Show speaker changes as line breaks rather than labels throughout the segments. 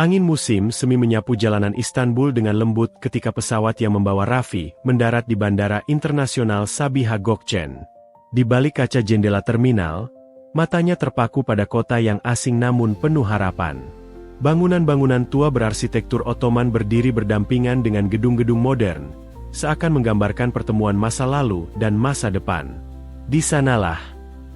Angin musim semi menyapu jalanan Istanbul dengan lembut ketika pesawat yang membawa Raffi mendarat di Bandara Internasional Sabiha Gökçen. Di balik kaca jendela terminal, matanya terpaku pada kota yang asing namun penuh harapan. Bangunan-bangunan tua berarsitektur Ottoman berdiri berdampingan dengan gedung-gedung modern, seakan menggambarkan pertemuan masa lalu dan masa depan. Di sanalah,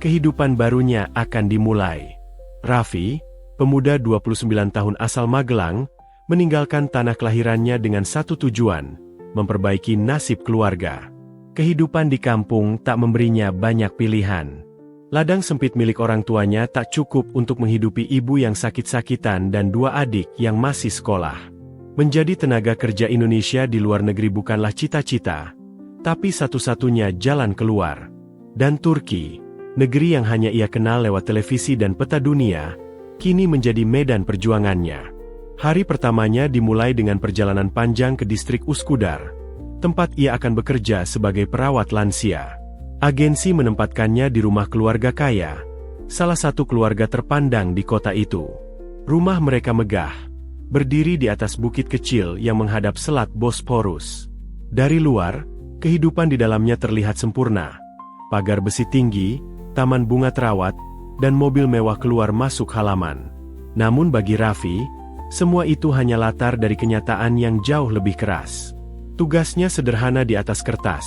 kehidupan barunya akan dimulai. Raffi, pemuda 29 tahun asal Magelang, meninggalkan tanah kelahirannya dengan satu tujuan, memperbaiki nasib keluarga. Kehidupan di kampung tak memberinya banyak pilihan. Ladang sempit milik orang tuanya tak cukup untuk menghidupi ibu yang sakit-sakitan dan dua adik yang masih sekolah. Menjadi tenaga kerja Indonesia di luar negeri bukanlah cita-cita, tapi satu-satunya jalan keluar. Dan Turki, negeri yang hanya ia kenal lewat televisi dan peta dunia, kini menjadi medan perjuangannya. Hari pertamanya dimulai dengan perjalanan panjang ke distrik Üsküdar, tempat ia akan bekerja sebagai perawat lansia. Agensi menempatkannya di rumah keluarga kaya, salah satu keluarga terpandang di kota itu. Rumah mereka megah, berdiri di atas bukit kecil yang menghadap Selat Bosporus. Dari luar, kehidupan di dalamnya terlihat sempurna. Pagar besi tinggi, taman bunga terawat, dan mobil mewah keluar masuk halaman. Namun bagi Raffi, semua itu hanya latar dari kenyataan yang jauh lebih keras. Tugasnya sederhana di atas kertas,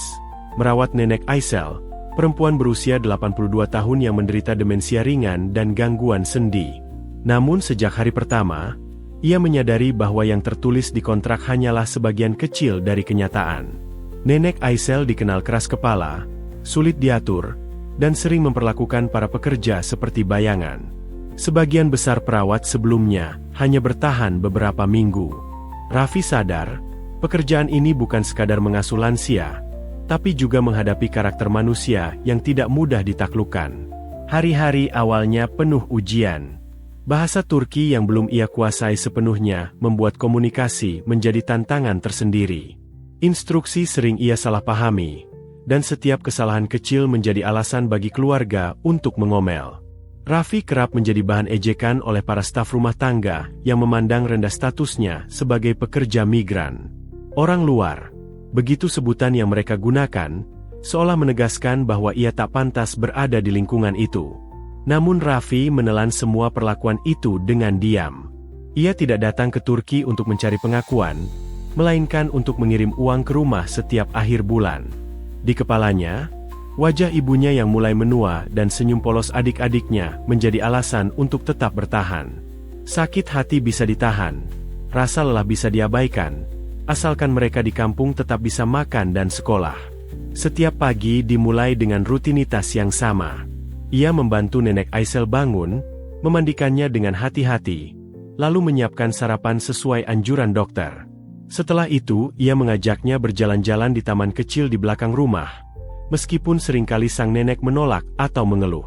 merawat nenek Aysel, perempuan berusia 82 tahun yang menderita demensia ringan dan gangguan sendi. Namun sejak hari pertama, ia menyadari bahwa yang tertulis di kontrak hanyalah sebagian kecil dari kenyataan. Nenek Aysel dikenal keras kepala, sulit diatur, dan sering memperlakukan para pekerja seperti bayangan. Sebagian besar perawat sebelumnya hanya bertahan beberapa minggu. Raffi sadar, pekerjaan ini bukan sekadar mengasuh lansia, tapi juga menghadapi karakter manusia yang tidak mudah ditaklukkan. Hari-hari awalnya penuh ujian. Bahasa Turki yang belum ia kuasai sepenuhnya membuat komunikasi menjadi tantangan tersendiri. Instruksi sering ia salah pahami, dan setiap kesalahan kecil menjadi alasan bagi keluarga untuk mengomel. Raffi kerap menjadi bahan ejekan oleh para staf rumah tangga yang memandang rendah statusnya sebagai pekerja migran. Orang luar, begitu sebutan yang mereka gunakan, seolah menegaskan bahwa ia tak pantas berada di lingkungan itu. Namun Raffi menelan semua perlakuan itu dengan diam. Ia tidak datang ke Turki untuk mencari pengakuan, melainkan untuk mengirim uang ke rumah setiap akhir bulan. Di kepalanya, wajah ibunya yang mulai menua dan senyum polos adik-adiknya menjadi alasan untuk tetap bertahan. Sakit hati bisa ditahan, rasa lelah bisa diabaikan, asalkan mereka di kampung tetap bisa makan dan sekolah. Setiap pagi dimulai dengan rutinitas yang sama. Ia membantu nenek Aysel bangun, memandikannya dengan hati-hati, lalu menyiapkan sarapan sesuai anjuran dokter. Setelah itu, ia mengajaknya berjalan-jalan di taman kecil di belakang rumah, meskipun seringkali sang nenek menolak atau mengeluh.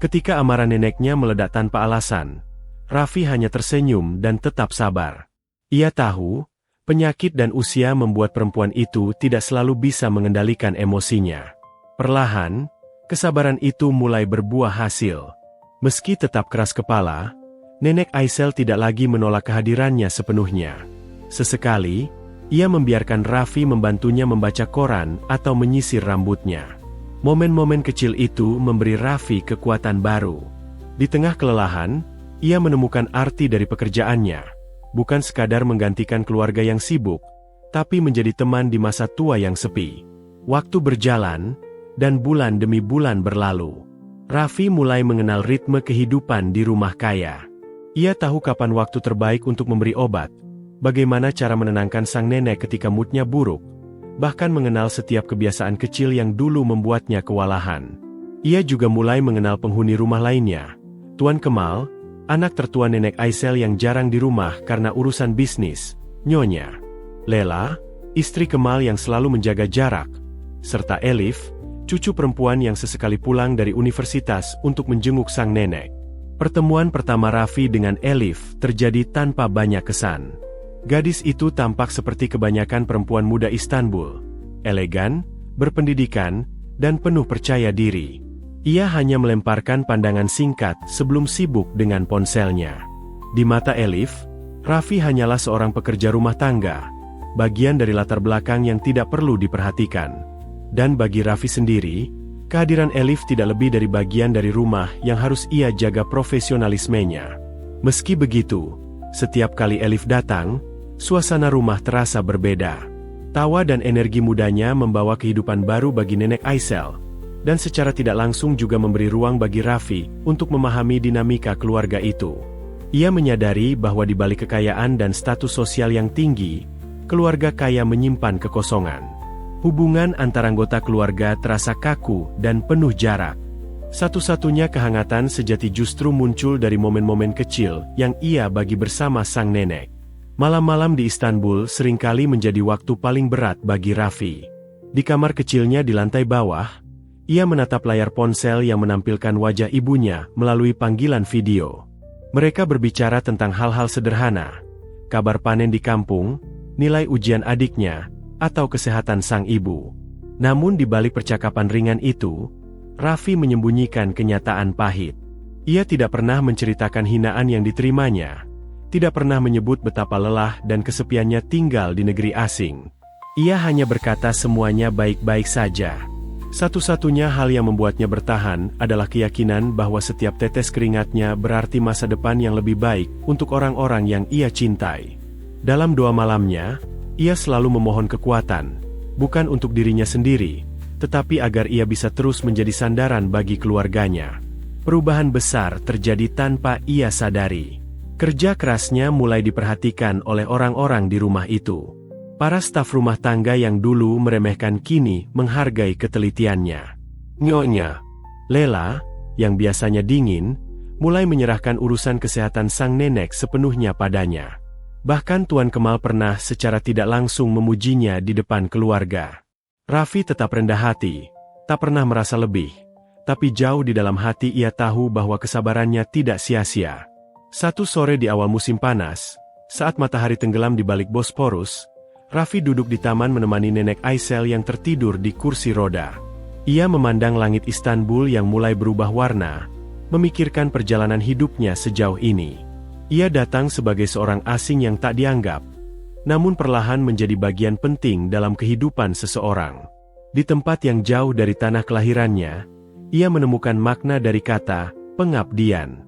Ketika amarah neneknya meledak tanpa alasan, Raffi hanya tersenyum dan tetap sabar. Ia tahu, penyakit dan usia membuat perempuan itu tidak selalu bisa mengendalikan emosinya. Perlahan, kesabaran itu mulai berbuah hasil. Meski tetap keras kepala, nenek Aysel tidak lagi menolak kehadirannya sepenuhnya. Sesekali, ia membiarkan Raffi membantunya membaca koran atau menyisir rambutnya. Momen-momen kecil itu memberi Raffi kekuatan baru. Di tengah kelelahan, ia menemukan arti dari pekerjaannya. Bukan sekadar menggantikan keluarga yang sibuk, tapi menjadi teman di masa tua yang sepi. Waktu berjalan, dan bulan demi bulan berlalu. Raffi mulai mengenal ritme kehidupan di rumah kaya. Ia tahu kapan waktu terbaik untuk memberi obat, bagaimana cara menenangkan sang nenek ketika moodnya buruk, bahkan mengenal setiap kebiasaan kecil yang dulu membuatnya kewalahan. Ia juga mulai mengenal penghuni rumah lainnya. Tuan Kemal, anak tertua nenek Aysel yang jarang di rumah karena urusan bisnis, Nyonya Lela, istri Kemal yang selalu menjaga jarak, serta Elif, cucu perempuan yang sesekali pulang dari universitas untuk menjenguk sang nenek. Pertemuan pertama Raffi dengan Elif terjadi tanpa banyak kesan. Gadis itu tampak seperti kebanyakan perempuan muda Istanbul, elegan, berpendidikan, dan penuh percaya diri. Ia hanya melemparkan pandangan singkat sebelum sibuk dengan ponselnya. Di mata Elif, Raffi hanyalah seorang pekerja rumah tangga, bagian dari latar belakang yang tidak perlu diperhatikan. Dan bagi Raffi sendiri, kehadiran Elif tidak lebih dari bagian dari rumah yang harus ia jaga profesionalismenya. Meski begitu, setiap kali Elif datang, suasana rumah terasa berbeda. Tawa dan energi mudanya membawa kehidupan baru bagi Nenek Aisel, dan secara tidak langsung juga memberi ruang bagi Raffi untuk memahami dinamika keluarga itu. Ia menyadari bahwa di balik kekayaan dan status sosial yang tinggi, keluarga kaya menyimpan kekosongan. Hubungan antara anggota keluarga terasa kaku dan penuh jarak. Satu-satunya kehangatan sejati justru muncul dari momen-momen kecil yang ia bagi bersama sang nenek. Malam-malam di Istanbul seringkali menjadi waktu paling berat bagi Raffi. Di kamar kecilnya di lantai bawah, ia menatap layar ponsel yang menampilkan wajah ibunya melalui panggilan video. Mereka berbicara tentang hal-hal sederhana, kabar panen di kampung, nilai ujian adiknya, atau kesehatan sang ibu. Namun di balik percakapan ringan itu, Raffi menyembunyikan kenyataan pahit. Ia tidak pernah menceritakan hinaan yang diterimanya, tidak pernah menyebut betapa lelah dan kesepiannya tinggal di negeri asing. Ia hanya berkata semuanya baik-baik saja. Satu-satunya hal yang membuatnya bertahan adalah keyakinan bahwa setiap tetes keringatnya berarti masa depan yang lebih baik untuk orang-orang yang ia cintai. Dalam doa malamnya, ia selalu memohon kekuatan, bukan untuk dirinya sendiri, tetapi agar ia bisa terus menjadi sandaran bagi keluarganya. Perubahan besar terjadi tanpa ia sadari. Kerja kerasnya mulai diperhatikan oleh orang-orang di rumah itu. Para staf rumah tangga yang dulu meremehkan kini menghargai ketelitiannya. Nyonya Lela, yang biasanya dingin, mulai menyerahkan urusan kesehatan sang nenek sepenuhnya padanya. Bahkan Tuan Kemal pernah secara tidak langsung memujinya di depan keluarga. Raffi tetap rendah hati, tak pernah merasa lebih. Tapi jauh di dalam hati ia tahu bahwa kesabarannya tidak sia-sia. Satu sore di awal musim panas, saat matahari tenggelam di balik Bosporus, Raffi duduk di taman menemani Nenek Aisel yang tertidur di kursi roda. Ia memandang langit Istanbul yang mulai berubah warna, memikirkan perjalanan hidupnya sejauh ini. Ia datang sebagai seorang asing yang tak dianggap, namun perlahan menjadi bagian penting dalam kehidupan seseorang. Di tempat yang jauh dari tanah kelahirannya, ia menemukan makna dari kata pengabdian.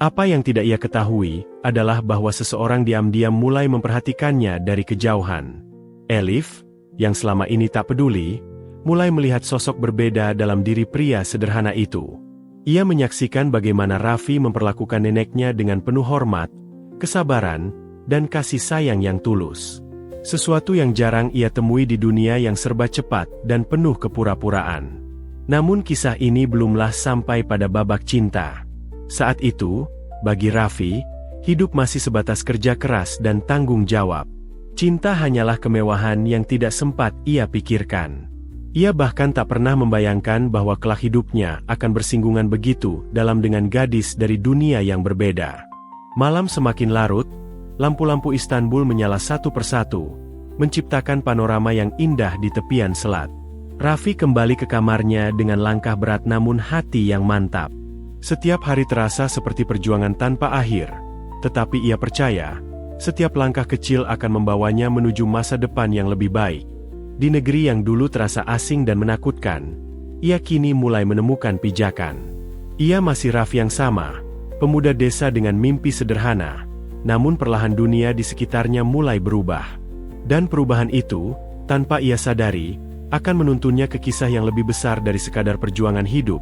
Apa yang tidak ia ketahui adalah bahwa seseorang diam-diam mulai memperhatikannya dari kejauhan. Elif, yang selama ini tak peduli, mulai melihat sosok berbeda dalam diri pria sederhana itu. Ia menyaksikan bagaimana Raffi memperlakukan neneknya dengan penuh hormat, kesabaran, dan kasih sayang yang tulus. Sesuatu yang jarang ia temui di dunia yang serba cepat dan penuh kepura-puraan. Namun kisah ini belumlah sampai pada babak cinta. Saat itu, bagi Raffi, hidup masih sebatas kerja keras dan tanggung jawab. Cinta hanyalah kemewahan yang tidak sempat ia pikirkan. Ia bahkan tak pernah membayangkan bahwa kelak hidupnya akan bersinggungan begitu dalam dengan gadis dari dunia yang berbeda. Malam semakin larut, lampu-lampu Istanbul menyala satu persatu, menciptakan panorama yang indah di tepian selat. Raffi kembali ke kamarnya dengan langkah berat namun hati yang mantap. Setiap hari terasa seperti perjuangan tanpa akhir, tetapi ia percaya, setiap langkah kecil akan membawanya menuju masa depan yang lebih baik. Di negeri yang dulu terasa asing dan menakutkan, ia kini mulai menemukan pijakan. Ia masih Raffi yang sama, pemuda desa dengan mimpi sederhana, namun perlahan dunia di sekitarnya mulai berubah. Dan perubahan itu, tanpa ia sadari, akan menuntunnya ke kisah yang lebih besar dari sekadar perjuangan hidup,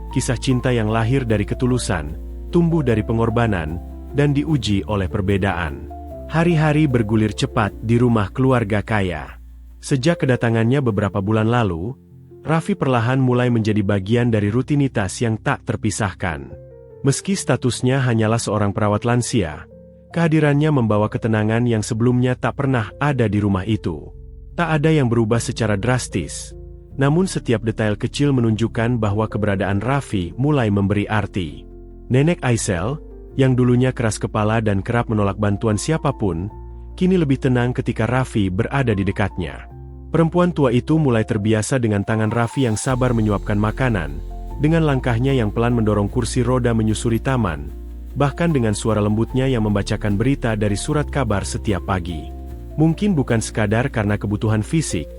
kisah cinta yang lahir dari ketulusan, tumbuh dari pengorbanan, dan diuji oleh perbedaan. Hari-hari bergulir cepat di rumah keluarga kaya. Sejak kedatangannya beberapa bulan lalu, Raffi perlahan mulai menjadi bagian dari rutinitas yang tak terpisahkan. Meski statusnya hanyalah seorang perawat lansia, kehadirannya membawa ketenangan yang sebelumnya tak pernah ada di rumah itu. Tak ada yang berubah secara drastis, namun setiap detail kecil menunjukkan bahwa keberadaan Raffi mulai memberi arti. Nenek Aisel, yang dulunya keras kepala dan kerap menolak bantuan siapapun, kini lebih tenang ketika Raffi berada di dekatnya. Perempuan tua itu mulai terbiasa dengan tangan Raffi yang sabar menyuapkan makanan, dengan langkahnya yang pelan mendorong kursi roda menyusuri taman, bahkan dengan suara lembutnya yang membacakan berita dari surat kabar setiap pagi. Mungkin bukan sekadar karena kebutuhan fisik,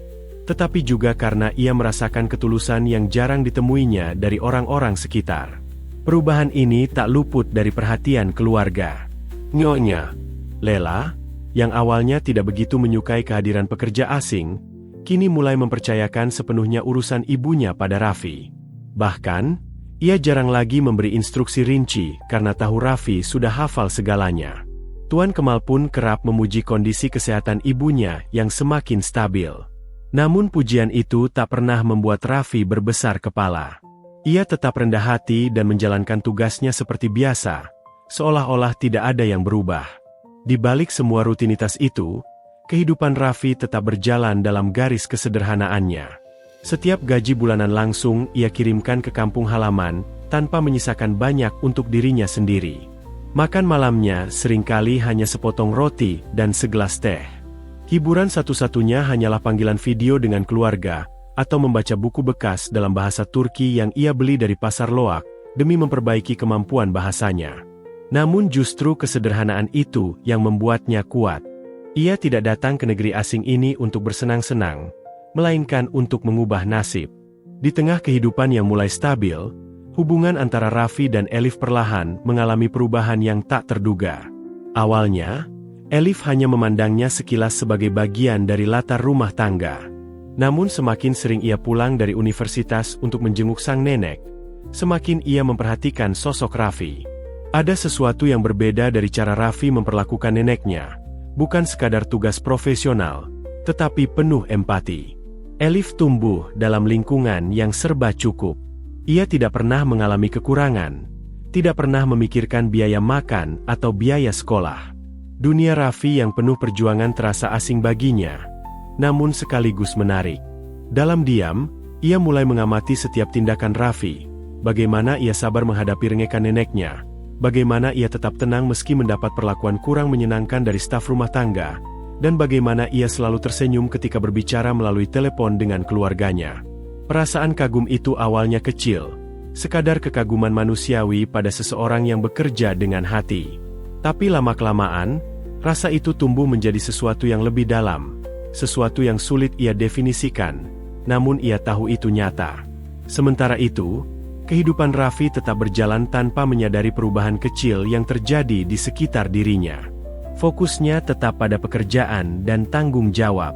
tetapi juga karena ia merasakan ketulusan yang jarang ditemuinya dari orang-orang sekitar. Perubahan ini tak luput dari perhatian keluarga. Nyonya Lela, yang awalnya tidak begitu menyukai kehadiran pekerja asing, kini mulai mempercayakan sepenuhnya urusan ibunya pada Raffi. Bahkan, ia jarang lagi memberi instruksi rinci karena tahu Raffi sudah hafal segalanya. Tuan Kemal pun kerap memuji kondisi kesehatan ibunya yang semakin stabil. Namun pujian itu tak pernah membuat Raffi berbesar kepala. Ia tetap rendah hati dan menjalankan tugasnya seperti biasa, seolah-olah tidak ada yang berubah. Di balik semua rutinitas itu, kehidupan Raffi tetap berjalan dalam garis kesederhanaannya. Setiap gaji bulanan langsung ia kirimkan ke kampung halaman, tanpa menyisakan banyak untuk dirinya sendiri. Makan malamnya seringkali hanya sepotong roti dan segelas teh. Hiburan satu-satunya hanyalah panggilan video dengan keluarga, atau membaca buku bekas dalam bahasa Turki yang ia beli dari pasar loak, demi memperbaiki kemampuan bahasanya. Namun justru kesederhanaan itu yang membuatnya kuat. Ia tidak datang ke negeri asing ini untuk bersenang-senang, melainkan untuk mengubah nasib. Di tengah kehidupan yang mulai stabil, hubungan antara Raffi dan Elif perlahan mengalami perubahan yang tak terduga. Awalnya, Elif hanya memandangnya sekilas sebagai bagian dari latar rumah tangga. Namun semakin sering ia pulang dari universitas untuk menjenguk sang nenek, semakin ia memperhatikan sosok Raffi. Ada sesuatu yang berbeda dari cara Raffi memperlakukan neneknya, bukan sekadar tugas profesional, tetapi penuh empati. Elif tumbuh dalam lingkungan yang serba cukup. Ia tidak pernah mengalami kekurangan, tidak pernah memikirkan biaya makan atau biaya sekolah. Dunia Raffi yang penuh perjuangan terasa asing baginya, namun sekaligus menarik. Dalam diam, ia mulai mengamati setiap tindakan Raffi, bagaimana ia sabar menghadapi rengekan neneknya, bagaimana ia tetap tenang meski mendapat perlakuan kurang menyenangkan dari staf rumah tangga, dan bagaimana ia selalu tersenyum ketika berbicara melalui telepon dengan keluarganya. Perasaan kagum itu awalnya kecil, sekadar kekaguman manusiawi pada seseorang yang bekerja dengan hati. Tapi lama-kelamaan, rasa itu tumbuh menjadi sesuatu yang lebih dalam, sesuatu yang sulit ia definisikan, namun ia tahu itu nyata. Sementara itu, kehidupan Raffi tetap berjalan tanpa menyadari perubahan kecil yang terjadi di sekitar dirinya. Fokusnya tetap pada pekerjaan dan tanggung jawab.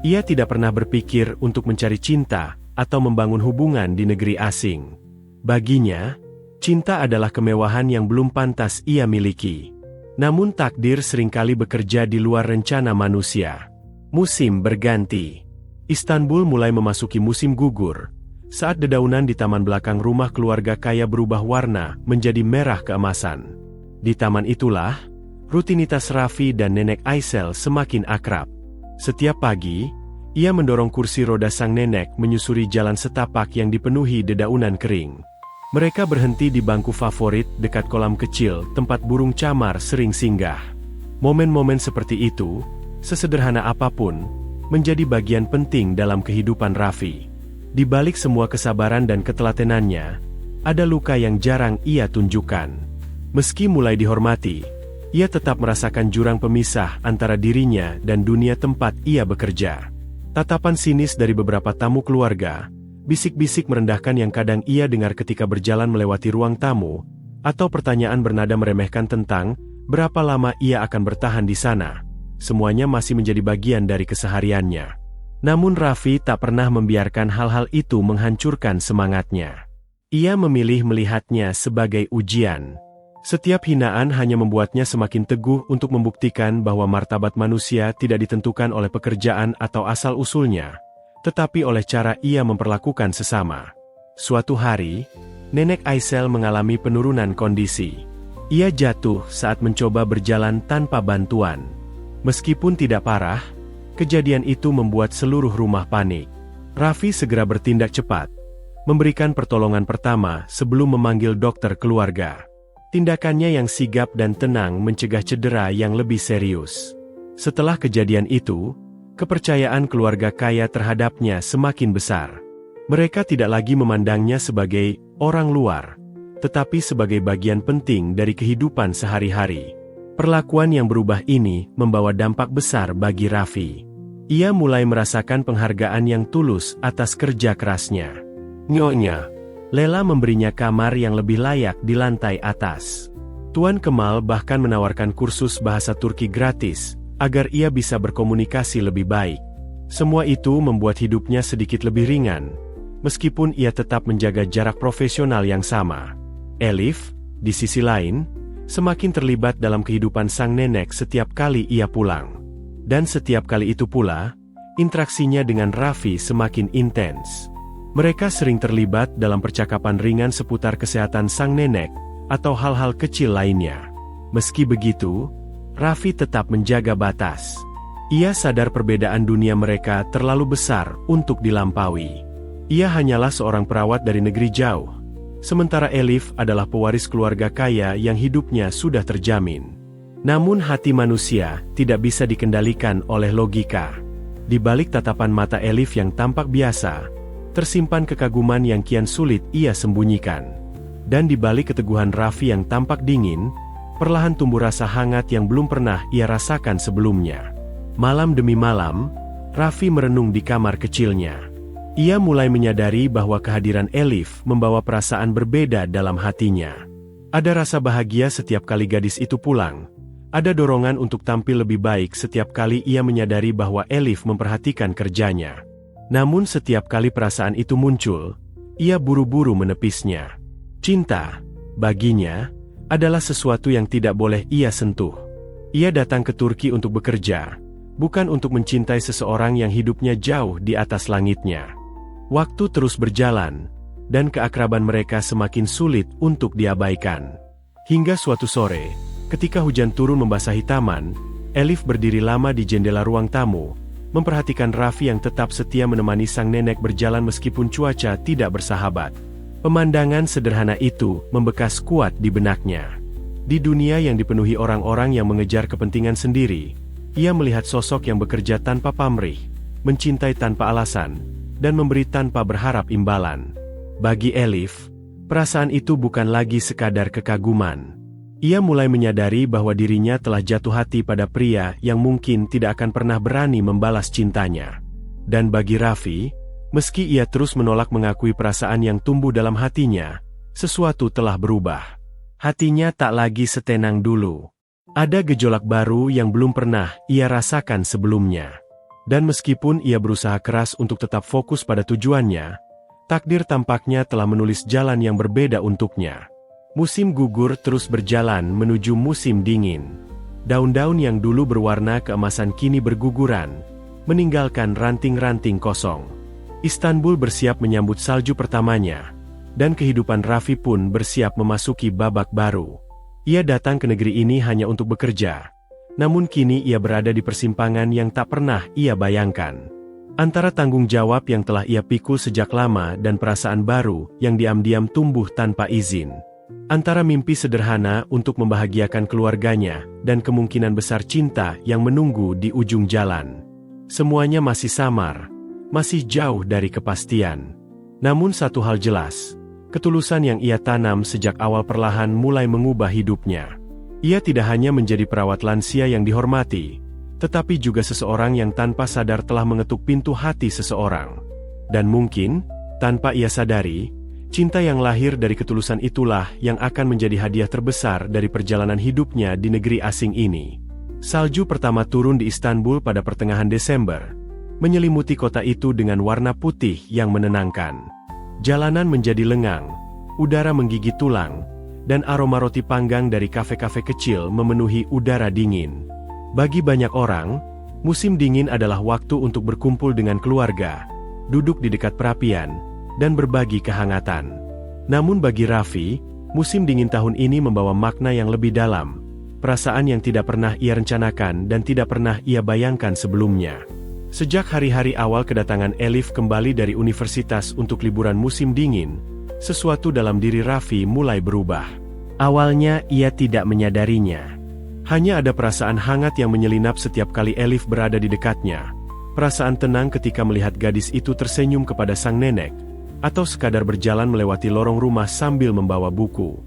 Ia tidak pernah berpikir untuk mencari cinta atau membangun hubungan di negeri asing. Baginya, cinta adalah kemewahan yang belum pantas ia miliki. Namun takdir seringkali bekerja di luar rencana manusia. Musim berganti. Istanbul mulai memasuki musim gugur, saat dedaunan di taman belakang rumah keluarga kaya berubah warna menjadi merah keemasan. Di taman itulah, rutinitas Raffi dan nenek Aisel semakin akrab. Setiap pagi, ia mendorong kursi roda sang nenek menyusuri jalan setapak yang dipenuhi dedaunan kering. Mereka berhenti di bangku favorit dekat kolam kecil tempat burung camar sering singgah. Momen-momen seperti itu, sesederhana apapun, menjadi bagian penting dalam kehidupan Raffi. Di balik semua kesabaran dan ketelatenannya, ada luka yang jarang ia tunjukkan. Meski mulai dihormati, ia tetap merasakan jurang pemisah antara dirinya dan dunia tempat ia bekerja. Tatapan sinis dari beberapa tamu keluarga, bisik-bisik merendahkan yang kadang ia dengar ketika berjalan melewati ruang tamu, atau pertanyaan bernada meremehkan tentang berapa lama ia akan bertahan di sana. Semuanya masih menjadi bagian dari kesehariannya. Namun Raffi tak pernah membiarkan hal-hal itu menghancurkan semangatnya. Ia memilih melihatnya sebagai ujian. Setiap hinaan hanya membuatnya semakin teguh untuk membuktikan bahwa martabat manusia tidak ditentukan oleh pekerjaan atau asal-usulnya, tetapi oleh cara ia memperlakukan sesama. Suatu hari, nenek Aisel mengalami penurunan kondisi. Ia jatuh saat mencoba berjalan tanpa bantuan. Meskipun tidak parah, kejadian itu membuat seluruh rumah panik. Raffi segera bertindak cepat, memberikan pertolongan pertama sebelum memanggil dokter keluarga. Tindakannya yang sigap dan tenang mencegah cedera yang lebih serius. Setelah kejadian itu, kepercayaan keluarga kaya terhadapnya semakin besar. Mereka tidak lagi memandangnya sebagai orang luar, tetapi sebagai bagian penting dari kehidupan sehari-hari. Perlakuan yang berubah ini membawa dampak besar bagi Raffi. Ia mulai merasakan penghargaan yang tulus atas kerja kerasnya. Nyonya, Lela memberinya kamar yang lebih layak di lantai atas. Tuan Kemal bahkan menawarkan kursus bahasa Turki gratis, agar ia bisa berkomunikasi lebih baik. Semua itu membuat hidupnya sedikit lebih ringan, meskipun ia tetap menjaga jarak profesional yang sama. Elif, di sisi lain, semakin terlibat dalam kehidupan sang nenek setiap kali ia pulang. Dan setiap kali itu pula, interaksinya dengan Raffi semakin intens. Mereka sering terlibat dalam percakapan ringan seputar kesehatan sang nenek, atau hal-hal kecil lainnya. Meski begitu, Raffi tetap menjaga batas. Ia sadar perbedaan dunia mereka terlalu besar untuk dilampaui. Ia hanyalah seorang perawat dari negeri jauh, sementara Elif adalah pewaris keluarga kaya yang hidupnya sudah terjamin. Namun hati manusia tidak bisa dikendalikan oleh logika. Di balik tatapan mata Elif yang tampak biasa, tersimpan kekaguman yang kian sulit ia sembunyikan. Dan di balik keteguhan Raffi yang tampak dingin, perlahan tumbuh rasa hangat yang belum pernah ia rasakan sebelumnya. Malam demi malam, Raffi merenung di kamar kecilnya. Ia mulai menyadari bahwa kehadiran Elif membawa perasaan berbeda dalam hatinya. Ada rasa bahagia setiap kali gadis itu pulang. Ada dorongan untuk tampil lebih baik setiap kali ia menyadari bahwa Elif memperhatikan kerjanya. Namun setiap kali perasaan itu muncul, ia buru-buru menepisnya. Cinta, baginya, adalah sesuatu yang tidak boleh ia sentuh. Ia datang ke Turki untuk bekerja, bukan untuk mencintai seseorang yang hidupnya jauh di atas langitnya. Waktu terus berjalan, dan keakraban mereka semakin sulit untuk diabaikan. Hingga suatu sore, ketika hujan turun membasahi taman, Elif berdiri lama di jendela ruang tamu, memperhatikan Raffi yang tetap setia menemani sang nenek berjalan meskipun cuaca tidak bersahabat. Pemandangan sederhana itu membekas kuat di benaknya. Di dunia yang dipenuhi orang-orang yang mengejar kepentingan sendiri, ia melihat sosok yang bekerja tanpa pamrih, mencintai tanpa alasan, dan memberi tanpa berharap imbalan. Bagi Elif, perasaan itu bukan lagi sekadar kekaguman. Ia mulai menyadari bahwa dirinya telah jatuh hati pada pria yang mungkin tidak akan pernah berani membalas cintanya. Dan bagi Raffi, meski ia terus menolak mengakui perasaan yang tumbuh dalam hatinya, sesuatu telah berubah. Hatinya tak lagi setenang dulu. Ada gejolak baru yang belum pernah ia rasakan sebelumnya. Dan meskipun ia berusaha keras untuk tetap fokus pada tujuannya, takdir tampaknya telah menulis jalan yang berbeda untuknya. Musim gugur terus berjalan menuju musim dingin. Daun-daun yang dulu berwarna keemasan kini berguguran, meninggalkan ranting-ranting kosong. Istanbul bersiap menyambut salju pertamanya, dan kehidupan Raffi pun bersiap memasuki babak baru. Ia datang ke negeri ini hanya untuk bekerja, namun kini ia berada di persimpangan yang tak pernah ia bayangkan. Antara tanggung jawab yang telah ia pikul sejak lama dan perasaan baru yang diam-diam tumbuh tanpa izin. Antara mimpi sederhana untuk membahagiakan keluarganya dan kemungkinan besar cinta yang menunggu di ujung jalan. Semuanya masih samar, masih jauh dari kepastian. Namun satu hal jelas, ketulusan yang ia tanam sejak awal perlahan mulai mengubah hidupnya. Ia tidak hanya menjadi perawat lansia yang dihormati, tetapi juga seseorang yang tanpa sadar telah mengetuk pintu hati seseorang. Dan mungkin, tanpa ia sadari, cinta yang lahir dari ketulusan itulah yang akan menjadi hadiah terbesar dari perjalanan hidupnya di negeri asing ini. Salju pertama turun di Istanbul pada pertengahan Desember, menyelimuti kota itu dengan warna putih yang menenangkan. Jalanan menjadi lengang, udara menggigit tulang, dan aroma roti panggang dari kafe-kafe kecil memenuhi udara dingin. Bagi banyak orang, musim dingin adalah waktu untuk berkumpul dengan keluarga, duduk di dekat perapian, dan berbagi kehangatan. Namun bagi Raffi, musim dingin tahun ini membawa makna yang lebih dalam, perasaan yang tidak pernah ia rencanakan dan tidak pernah ia bayangkan sebelumnya. Sejak hari-hari awal kedatangan Elif kembali dari universitas untuk liburan musim dingin, sesuatu dalam diri Raffi mulai berubah. Awalnya ia tidak menyadarinya. Hanya ada perasaan hangat yang menyelinap setiap kali Elif berada di dekatnya. Perasaan tenang ketika melihat gadis itu tersenyum kepada sang nenek, atau sekadar berjalan melewati lorong rumah sambil membawa buku.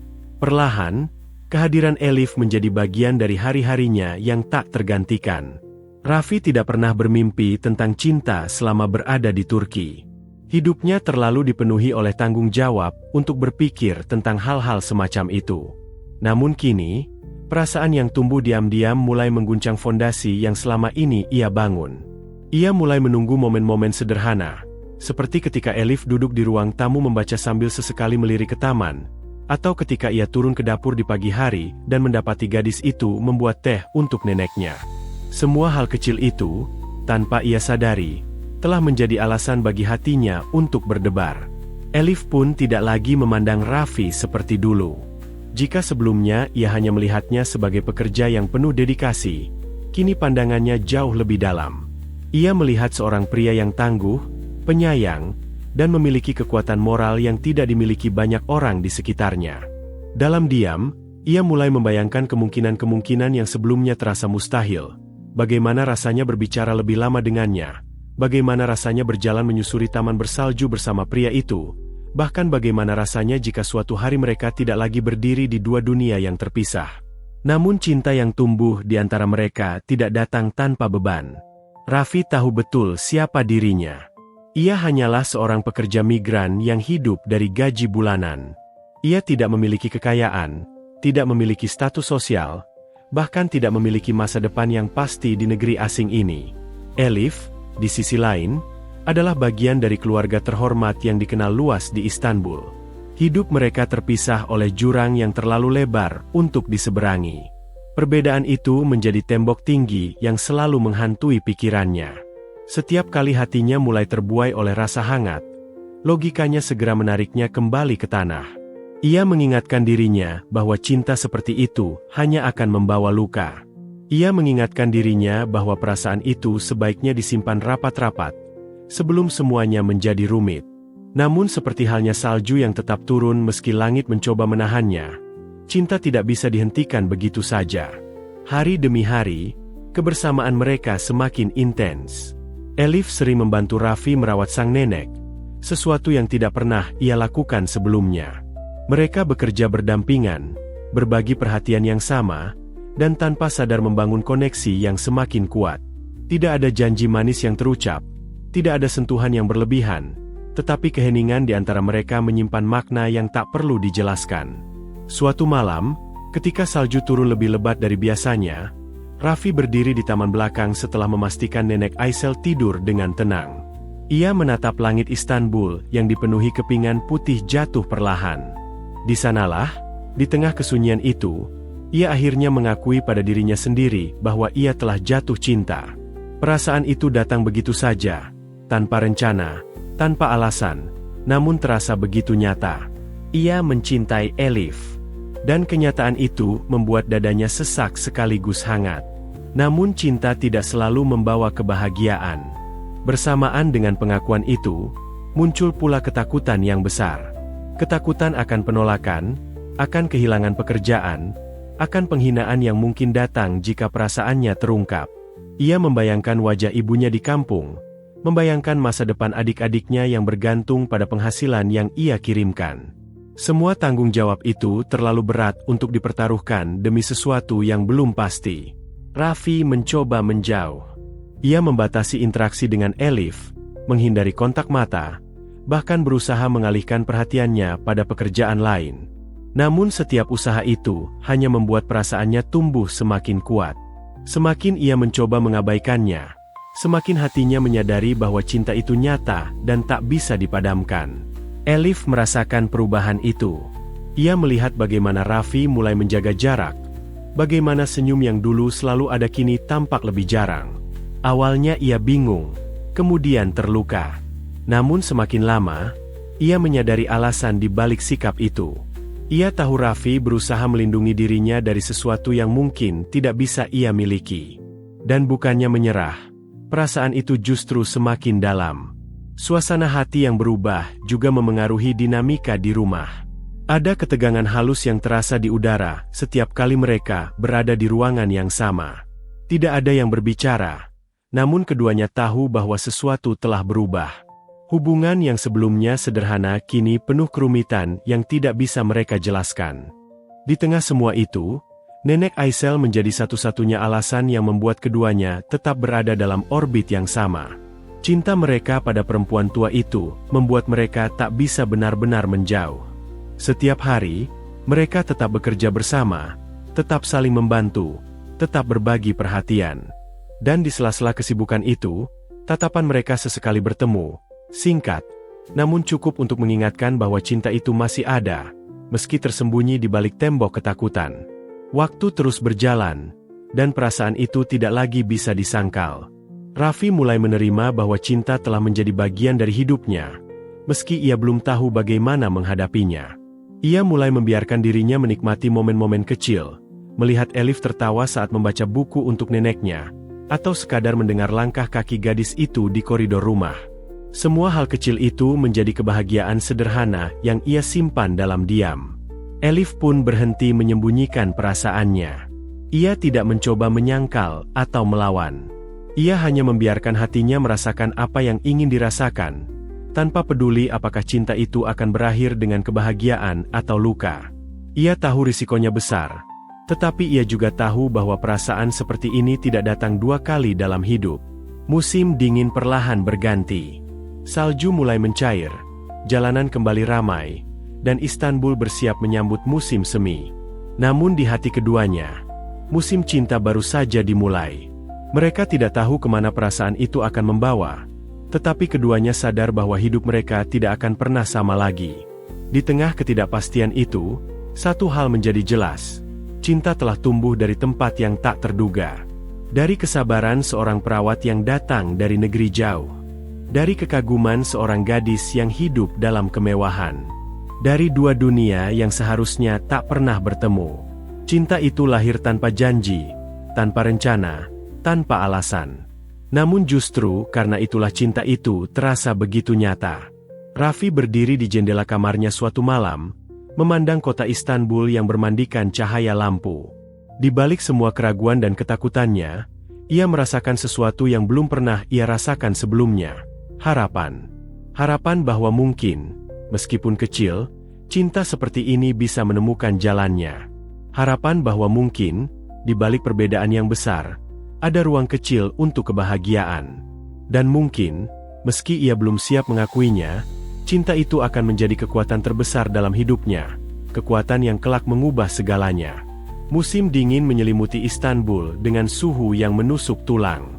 Perlahan, kehadiran Elif menjadi bagian dari hari-harinya yang tak tergantikan. Raffi tidak pernah bermimpi tentang cinta selama berada di Turki. Hidupnya terlalu dipenuhi oleh tanggung jawab untuk berpikir tentang hal-hal semacam itu. Namun kini, perasaan yang tumbuh diam-diam mulai mengguncang fondasi yang selama ini ia bangun. Ia mulai menunggu momen-momen sederhana, seperti ketika Elif duduk di ruang tamu membaca sambil sesekali melirik ke taman, atau ketika ia turun ke dapur di pagi hari dan mendapati gadis itu membuat teh untuk neneknya. Semua hal kecil itu, tanpa ia sadari, telah menjadi alasan bagi hatinya untuk berdebar. Elif pun tidak lagi memandang Raffi seperti dulu. Jika sebelumnya ia hanya melihatnya sebagai pekerja yang penuh dedikasi, kini pandangannya jauh lebih dalam. Ia melihat seorang pria yang tangguh, penyayang, dan memiliki kekuatan moral yang tidak dimiliki banyak orang di sekitarnya. Dalam diam, ia mulai membayangkan kemungkinan-kemungkinan yang sebelumnya terasa mustahil. Bagaimana rasanya berbicara lebih lama dengannya, bagaimana rasanya berjalan menyusuri taman bersalju bersama pria itu, bahkan bagaimana rasanya jika suatu hari mereka tidak lagi berdiri di dua dunia yang terpisah. Namun cinta yang tumbuh di antara mereka tidak datang tanpa beban. Raffi tahu betul siapa dirinya. Ia hanyalah seorang pekerja migran yang hidup dari gaji bulanan. Ia tidak memiliki kekayaan, tidak memiliki status sosial, bahkan tidak memiliki masa depan yang pasti di negeri asing ini. Elif, di sisi lain, adalah bagian dari keluarga terhormat yang dikenal luas di Istanbul. Hidup mereka terpisah oleh jurang yang terlalu lebar untuk diseberangi. Perbedaan itu menjadi tembok tinggi yang selalu menghantui pikirannya. Setiap kali hatinya mulai terbuai oleh rasa hangat, logikanya segera menariknya kembali ke tanah. Ia mengingatkan dirinya bahwa cinta seperti itu hanya akan membawa luka. Ia mengingatkan dirinya bahwa perasaan itu sebaiknya disimpan rapat-rapat, sebelum semuanya menjadi rumit. Namun seperti halnya salju yang tetap turun meski langit mencoba menahannya, cinta tidak bisa dihentikan begitu saja. Hari demi hari, kebersamaan mereka semakin intens. Elif sering membantu Raffi merawat sang nenek, sesuatu yang tidak pernah ia lakukan sebelumnya. Mereka bekerja berdampingan, berbagi perhatian yang sama, dan tanpa sadar membangun koneksi yang semakin kuat. Tidak ada janji manis yang terucap, tidak ada sentuhan yang berlebihan, tetapi keheningan di antara mereka menyimpan makna yang tak perlu dijelaskan. Suatu malam, ketika salju turun lebih lebat dari biasanya, Raffi berdiri di taman belakang setelah memastikan nenek Aysel tidur dengan tenang. Ia menatap langit Istanbul yang dipenuhi kepingan putih jatuh perlahan. Di sanalah, di tengah kesunyian itu, ia akhirnya mengakui pada dirinya sendiri bahwa ia telah jatuh cinta. Perasaan itu datang begitu saja, tanpa rencana, tanpa alasan, namun terasa begitu nyata. Ia mencintai Elif, dan kenyataan itu membuat dadanya sesak sekaligus hangat. Namun cinta tidak selalu membawa kebahagiaan. Bersamaan dengan pengakuan itu, muncul pula ketakutan yang besar. Ketakutan akan penolakan, akan kehilangan pekerjaan, akan penghinaan yang mungkin datang jika perasaannya terungkap. Ia membayangkan wajah ibunya di kampung, membayangkan masa depan adik-adiknya yang bergantung pada penghasilan yang ia kirimkan. Semua tanggung jawab itu terlalu berat untuk dipertaruhkan demi sesuatu yang belum pasti. Raffi mencoba menjauh. Ia membatasi interaksi dengan Elif, menghindari kontak mata, bahkan berusaha mengalihkan perhatiannya pada pekerjaan lain. Namun setiap usaha itu hanya membuat perasaannya tumbuh semakin kuat. Semakin ia mencoba mengabaikannya, semakin hatinya menyadari bahwa cinta itu nyata dan tak bisa dipadamkan. Elif merasakan perubahan itu. Ia melihat bagaimana Raffi mulai menjaga jarak, bagaimana senyum yang dulu selalu ada kini tampak lebih jarang. Awalnya ia bingung, kemudian terluka. Namun semakin lama, ia menyadari alasan di balik sikap itu. Ia tahu Raffi berusaha melindungi dirinya dari sesuatu yang mungkin tidak bisa ia miliki. Dan bukannya menyerah, perasaan itu justru semakin dalam. Suasana hati yang berubah juga memengaruhi dinamika di rumah. Ada ketegangan halus yang terasa di udara setiap kali mereka berada di ruangan yang sama. Tidak ada yang berbicara, namun keduanya tahu bahwa sesuatu telah berubah. Hubungan yang sebelumnya sederhana kini penuh kerumitan yang tidak bisa mereka jelaskan. Di tengah semua itu, Nenek Aisel menjadi satu-satunya alasan yang membuat keduanya tetap berada dalam orbit yang sama. Cinta mereka pada perempuan tua itu membuat mereka tak bisa benar-benar menjauh. Setiap hari, mereka tetap bekerja bersama, tetap saling membantu, tetap berbagi perhatian. Dan di sela-sela kesibukan itu, tatapan mereka sesekali bertemu. Singkat, namun cukup untuk mengingatkan bahwa cinta itu masih ada, meski tersembunyi di balik tembok ketakutan. Waktu terus berjalan, dan perasaan itu tidak lagi bisa disangkal. Raffi mulai menerima bahwa cinta telah menjadi bagian dari hidupnya, meski ia belum tahu bagaimana menghadapinya. Ia mulai membiarkan dirinya menikmati momen-momen kecil, melihat Elif tertawa saat membaca buku untuk neneknya, atau sekadar mendengar langkah kaki gadis itu di koridor rumah. Semua hal kecil itu menjadi kebahagiaan sederhana yang ia simpan dalam diam. Elif pun berhenti menyembunyikan perasaannya. Ia tidak mencoba menyangkal atau melawan. Ia hanya membiarkan hatinya merasakan apa yang ingin dirasakan, tanpa peduli apakah cinta itu akan berakhir dengan kebahagiaan atau luka. Ia tahu risikonya besar, tetapi ia juga tahu bahwa perasaan seperti ini tidak datang 2 kali dalam hidup. Musim dingin perlahan berganti. Salju mulai mencair, jalanan kembali ramai, dan Istanbul bersiap menyambut musim semi. Namun di hati keduanya, musim cinta baru saja dimulai. Mereka tidak tahu kemana perasaan itu akan membawa, tetapi keduanya sadar bahwa hidup mereka tidak akan pernah sama lagi. Di tengah ketidakpastian itu, satu hal menjadi jelas, cinta telah tumbuh dari tempat yang tak terduga. Dari kesabaran seorang perawat yang datang dari negeri jauh. Dari kekaguman seorang gadis yang hidup dalam kemewahan. Dari 2 dunia yang seharusnya tak pernah bertemu. Cinta itu lahir tanpa janji, tanpa rencana, tanpa alasan. Namun justru karena itulah cinta itu terasa begitu nyata. Raffi berdiri di jendela kamarnya suatu malam, memandang kota Istanbul yang bermandikan cahaya lampu. Di balik semua keraguan dan ketakutannya, ia merasakan sesuatu yang belum pernah ia rasakan sebelumnya. Harapan. Harapan bahwa mungkin, meskipun kecil, cinta seperti ini bisa menemukan jalannya. Harapan bahwa mungkin, di balik perbedaan yang besar, ada ruang kecil untuk kebahagiaan. Dan mungkin, meski ia belum siap mengakuinya, cinta itu akan menjadi kekuatan terbesar dalam hidupnya. Kekuatan yang kelak mengubah segalanya. Musim dingin menyelimuti Istanbul dengan suhu yang menusuk tulang.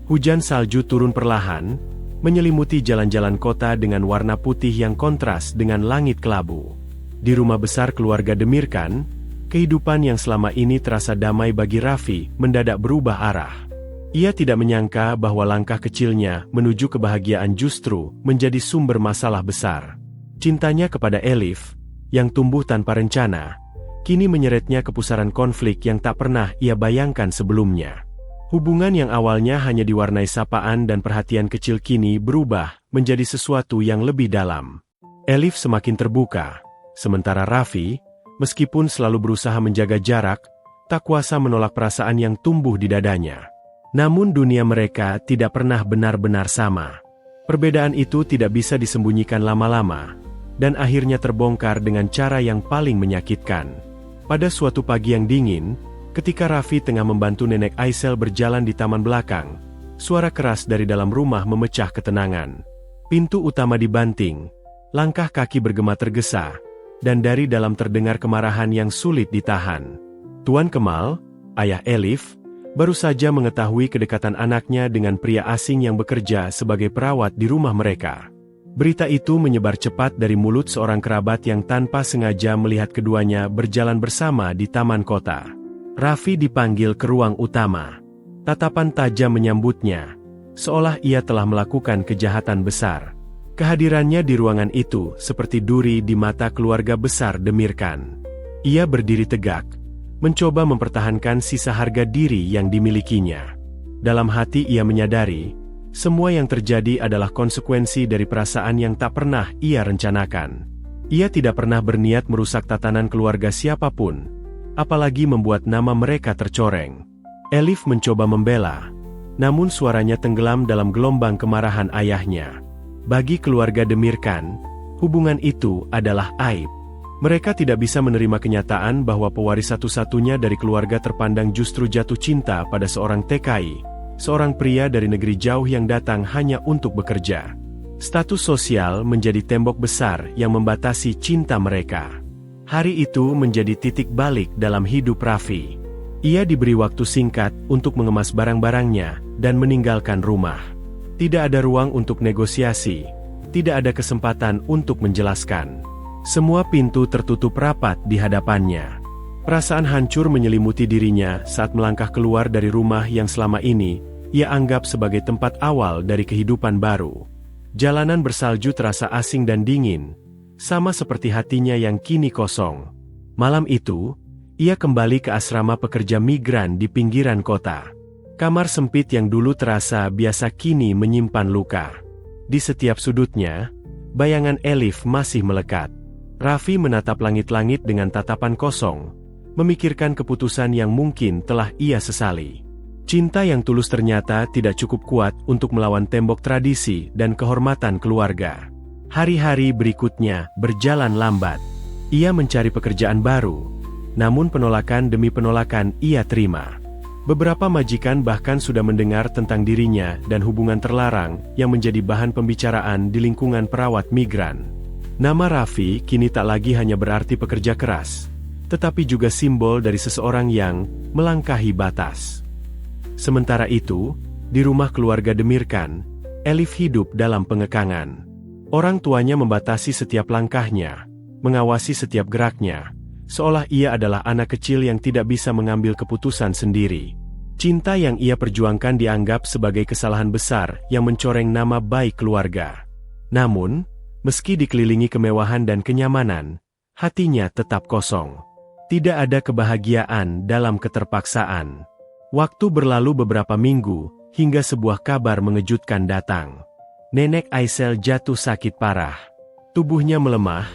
Hujan salju turun perlahan, menyelimuti jalan-jalan kota dengan warna putih yang kontras dengan langit kelabu. Di rumah besar keluarga Demirkan, kehidupan yang selama ini terasa damai bagi Raffi mendadak berubah arah. Ia tidak menyangka bahwa langkah kecilnya menuju kebahagiaan justru menjadi sumber masalah besar. Cintanya kepada Elif, yang tumbuh tanpa rencana, kini menyeretnya ke pusaran konflik yang tak pernah ia bayangkan sebelumnya. Hubungan yang awalnya hanya diwarnai sapaan dan perhatian kecil kini berubah menjadi sesuatu yang lebih dalam. Elif semakin terbuka, sementara Raffi, meskipun selalu berusaha menjaga jarak, tak kuasa menolak perasaan yang tumbuh di dadanya. Namun dunia mereka tidak pernah benar-benar sama. Perbedaan itu tidak bisa disembunyikan lama-lama, dan akhirnya terbongkar dengan cara yang paling menyakitkan. Pada suatu pagi yang dingin, ketika Raffi tengah membantu Nenek Aisel berjalan di taman belakang, suara keras dari dalam rumah memecah ketenangan. Pintu utama dibanting, langkah kaki bergema tergesa, dan dari dalam terdengar kemarahan yang sulit ditahan. Tuan Kemal, ayah Elif, baru saja mengetahui kedekatan anaknya dengan pria asing yang bekerja sebagai perawat di rumah mereka. Berita itu menyebar cepat dari mulut seorang kerabat yang tanpa sengaja melihat keduanya berjalan bersama di taman kota. Raffi dipanggil ke ruang utama. Tatapan tajam menyambutnya, seolah ia telah melakukan kejahatan besar. Kehadirannya di ruangan itu seperti duri di mata keluarga besar Demirkan. Ia berdiri tegak, mencoba mempertahankan sisa harga diri yang dimilikinya. Dalam hati ia menyadari, semua yang terjadi adalah konsekuensi dari perasaan yang tak pernah ia rencanakan. Ia tidak pernah berniat merusak tatanan keluarga siapapun, apalagi membuat nama mereka tercoreng. Elif mencoba membela, namun suaranya tenggelam dalam gelombang kemarahan ayahnya. Bagi keluarga Demirkan, hubungan itu adalah aib. Mereka tidak bisa menerima kenyataan bahwa pewaris satu-satunya dari keluarga terpandang justru jatuh cinta pada seorang TKI, seorang pria dari negeri jauh yang datang hanya untuk bekerja. Status sosial menjadi tembok besar yang membatasi cinta mereka. Hari itu menjadi titik balik dalam hidup Raffi. Ia diberi waktu singkat untuk mengemas barang-barangnya dan meninggalkan rumah. Tidak ada ruang untuk negosiasi, tidak ada kesempatan untuk menjelaskan. Semua pintu tertutup rapat di hadapannya. Perasaan hancur menyelimuti dirinya saat melangkah keluar dari rumah yang selama ini ia anggap sebagai tempat awal dari kehidupan baru. Jalanan bersalju terasa asing dan dingin, sama seperti hatinya yang kini kosong. Malam itu, ia kembali ke asrama pekerja migran di pinggiran kota. Kamar sempit yang dulu terasa biasa kini menyimpan luka. Di setiap sudutnya, bayangan Elif masih melekat. Raffi menatap langit-langit dengan tatapan kosong, memikirkan keputusan yang mungkin telah ia sesali. Cinta yang tulus ternyata tidak cukup kuat untuk melawan tembok tradisi dan kehormatan keluarga. Hari-hari berikutnya berjalan lambat. Ia mencari pekerjaan baru, namun penolakan demi penolakan ia terima. Beberapa majikan bahkan sudah mendengar tentang dirinya dan hubungan terlarang yang menjadi bahan pembicaraan di lingkungan perawat migran. Nama Raffi kini tak lagi hanya berarti pekerja keras, tetapi juga simbol dari seseorang yang melangkahi batas. Sementara itu, di rumah keluarga Demirkan, Elif hidup dalam pengekangan. Orang tuanya membatasi setiap langkahnya, mengawasi setiap geraknya, seolah ia adalah anak kecil yang tidak bisa mengambil keputusan sendiri. Cinta yang ia perjuangkan dianggap sebagai kesalahan besar yang mencoreng nama baik keluarga. Namun, meski dikelilingi kemewahan dan kenyamanan, hatinya tetap kosong. Tidak ada kebahagiaan dalam keterpaksaan. Waktu berlalu beberapa minggu, hingga sebuah kabar mengejutkan datang. Nenek Aisel jatuh sakit parah. Tubuhnya melemah,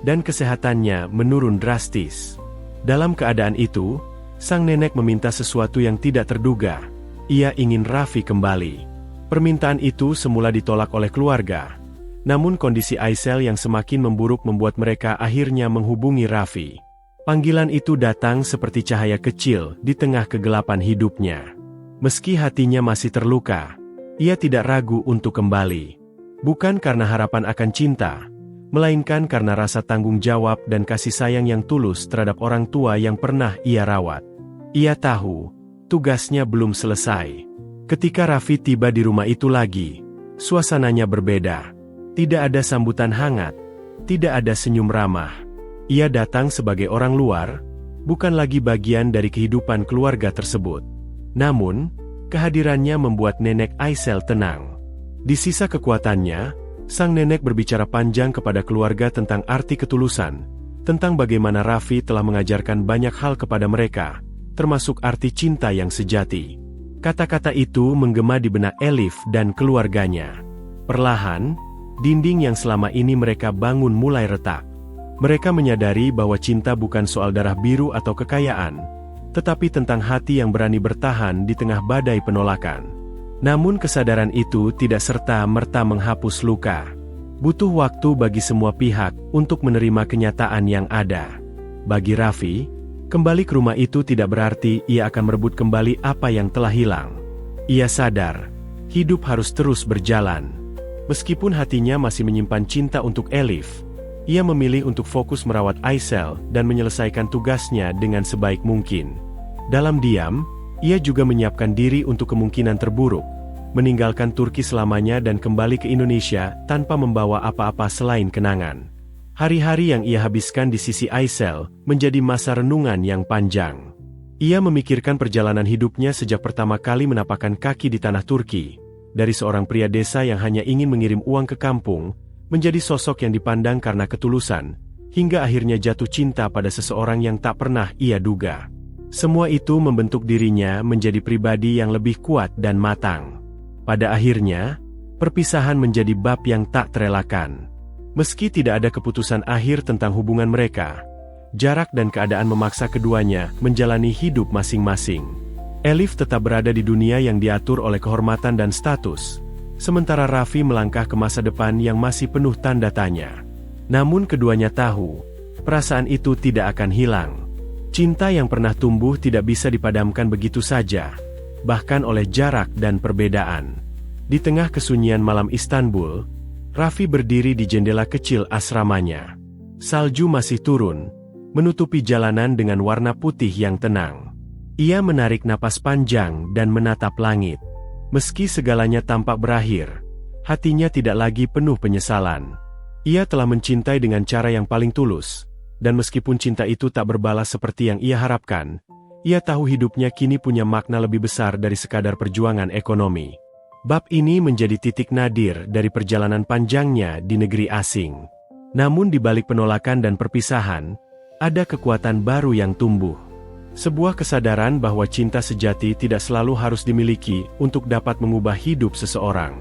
dan kesehatannya menurun drastis. Dalam keadaan itu, sang nenek meminta sesuatu yang tidak terduga. Ia ingin Raffi kembali. Permintaan itu semula ditolak oleh keluarga. Namun kondisi Aisel yang semakin memburuk membuat mereka akhirnya menghubungi Raffi. Panggilan itu datang seperti cahaya kecil di tengah kegelapan hidupnya. Meski hatinya masih terluka, ia tidak ragu untuk kembali. Bukan karena harapan akan cinta, melainkan karena rasa tanggung jawab dan kasih sayang yang tulus terhadap orang tua yang pernah ia rawat. Ia tahu, tugasnya belum selesai. Ketika Raffi tiba di rumah itu lagi, suasananya berbeda. Tidak ada sambutan hangat, tidak ada senyum ramah. Ia datang sebagai orang luar, bukan lagi bagian dari kehidupan keluarga tersebut. Namun, kehadirannya membuat nenek Aisel tenang. Di sisa kekuatannya, sang nenek berbicara panjang kepada keluarga tentang arti ketulusan, tentang bagaimana Raffi telah mengajarkan banyak hal kepada mereka, termasuk arti cinta yang sejati. Kata-kata itu menggema di benak Elif dan keluarganya. Perlahan, dinding yang selama ini mereka bangun mulai retak. Mereka menyadari bahwa cinta bukan soal darah biru atau kekayaan, tetapi tentang hati yang berani bertahan di tengah badai penolakan. Namun kesadaran itu tidak serta-merta menghapus luka. Butuh waktu bagi semua pihak untuk menerima kenyataan yang ada. Bagi Raffi, kembali ke rumah itu tidak berarti ia akan merebut kembali apa yang telah hilang. Ia sadar, hidup harus terus berjalan. Meskipun hatinya masih menyimpan cinta untuk Elif, ia memilih untuk fokus merawat Aisel dan menyelesaikan tugasnya dengan sebaik mungkin. Dalam diam, ia juga menyiapkan diri untuk kemungkinan terburuk, meninggalkan Turki selamanya dan kembali ke Indonesia tanpa membawa apa-apa selain kenangan. Hari-hari yang ia habiskan di sisi Aisel menjadi masa renungan yang panjang. Ia memikirkan perjalanan hidupnya sejak pertama kali menapakkan kaki di tanah Turki, dari seorang pria desa yang hanya ingin mengirim uang ke kampung, menjadi sosok yang dipandang karena ketulusan, hingga akhirnya jatuh cinta pada seseorang yang tak pernah ia duga. Semua itu membentuk dirinya menjadi pribadi yang lebih kuat dan matang. Pada akhirnya, perpisahan menjadi bab yang tak terelakkan. Meski tidak ada keputusan akhir tentang hubungan mereka, jarak dan keadaan memaksa keduanya menjalani hidup masing-masing. Elif tetap berada di dunia yang diatur oleh kehormatan dan status, sementara Raffi melangkah ke masa depan yang masih penuh tanda tanya. Namun keduanya tahu, perasaan itu tidak akan hilang. Cinta yang pernah tumbuh tidak bisa dipadamkan begitu saja, bahkan oleh jarak dan perbedaan. Di tengah kesunyian malam Istanbul, Raffi berdiri di jendela kecil asramanya. Salju masih turun, menutupi jalanan dengan warna putih yang tenang. Ia menarik napas panjang dan menatap langit. Meski segalanya tampak berakhir, hatinya tidak lagi penuh penyesalan. Ia telah mencintai dengan cara yang paling tulus, dan meskipun cinta itu tak berbalas seperti yang ia harapkan, ia tahu hidupnya kini punya makna lebih besar dari sekadar perjuangan ekonomi. Bab ini menjadi titik nadir dari perjalanan panjangnya di negeri asing. Namun di balik penolakan dan perpisahan, ada kekuatan baru yang tumbuh. Sebuah kesadaran bahwa cinta sejati tidak selalu harus dimiliki untuk dapat mengubah hidup seseorang.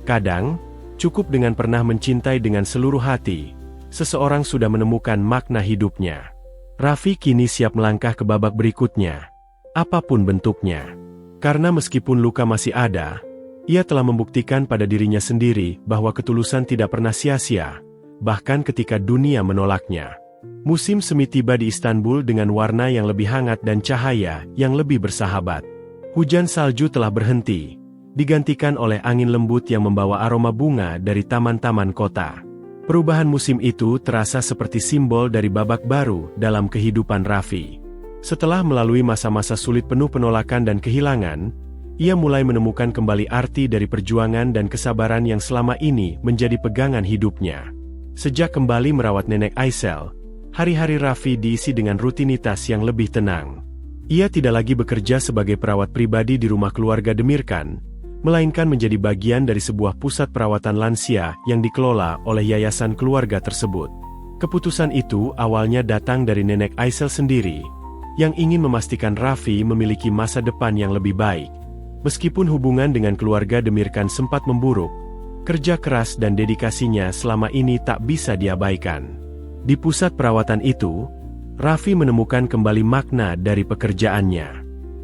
Kadang, cukup dengan pernah mencintai dengan seluruh hati, seseorang sudah menemukan makna hidupnya. Raffi kini siap melangkah ke babak berikutnya, apapun bentuknya. Karena meskipun luka masih ada, ia telah membuktikan pada dirinya sendiri bahwa ketulusan tidak pernah sia-sia, bahkan ketika dunia menolaknya. Musim semi tiba di Istanbul dengan warna yang lebih hangat dan cahaya yang lebih bersahabat. Hujan salju telah berhenti, digantikan oleh angin lembut yang membawa aroma bunga dari taman-taman kota. Perubahan musim itu terasa seperti simbol dari babak baru dalam kehidupan Raffi. Setelah melalui masa-masa sulit penuh penolakan dan kehilangan, ia mulai menemukan kembali arti dari perjuangan dan kesabaran yang selama ini menjadi pegangan hidupnya. Sejak kembali merawat nenek Aisel, hari-hari Raffi diisi dengan rutinitas yang lebih tenang. Ia tidak lagi bekerja sebagai perawat pribadi di rumah keluarga Demirkan, melainkan menjadi bagian dari sebuah pusat perawatan lansia yang dikelola oleh yayasan keluarga tersebut. Keputusan itu awalnya datang dari nenek Aisel sendiri, yang ingin memastikan Raffi memiliki masa depan yang lebih baik. Meskipun hubungan dengan keluarga Demirkan sempat memburuk, kerja keras dan dedikasinya selama ini tak bisa diabaikan. Di pusat perawatan itu, Raffi menemukan kembali makna dari pekerjaannya.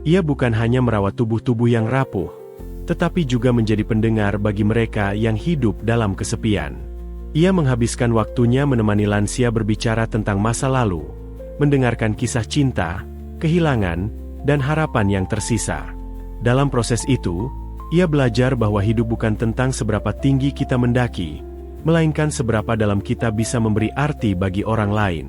Ia bukan hanya merawat tubuh-tubuh yang rapuh, tetapi juga menjadi pendengar bagi mereka yang hidup dalam kesepian. Ia menghabiskan waktunya menemani lansia berbicara tentang masa lalu, mendengarkan kisah cinta, kehilangan, dan harapan yang tersisa. Dalam proses itu, ia belajar bahwa hidup bukan tentang seberapa tinggi kita mendaki, melainkan seberapa dalam kita bisa memberi arti bagi orang lain.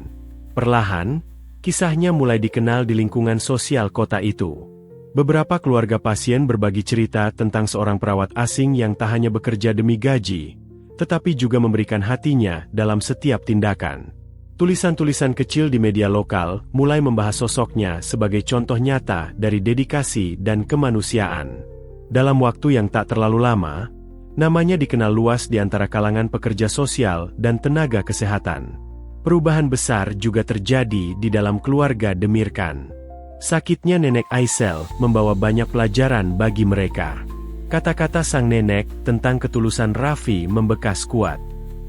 Perlahan, kisahnya mulai dikenal di lingkungan sosial kota itu. Beberapa keluarga pasien berbagi cerita tentang seorang perawat asing yang tak hanya bekerja demi gaji, tetapi juga memberikan hatinya dalam setiap tindakan. Tulisan-tulisan kecil di media lokal mulai membahas sosoknya sebagai contoh nyata dari dedikasi dan kemanusiaan. Dalam waktu yang tak terlalu lama, namanya dikenal luas di antara kalangan pekerja sosial dan tenaga kesehatan. Perubahan besar juga terjadi di dalam keluarga Demirkan. Sakitnya nenek Aisel membawa banyak pelajaran bagi mereka. Kata-kata sang nenek tentang ketulusan Raffi membekas kuat.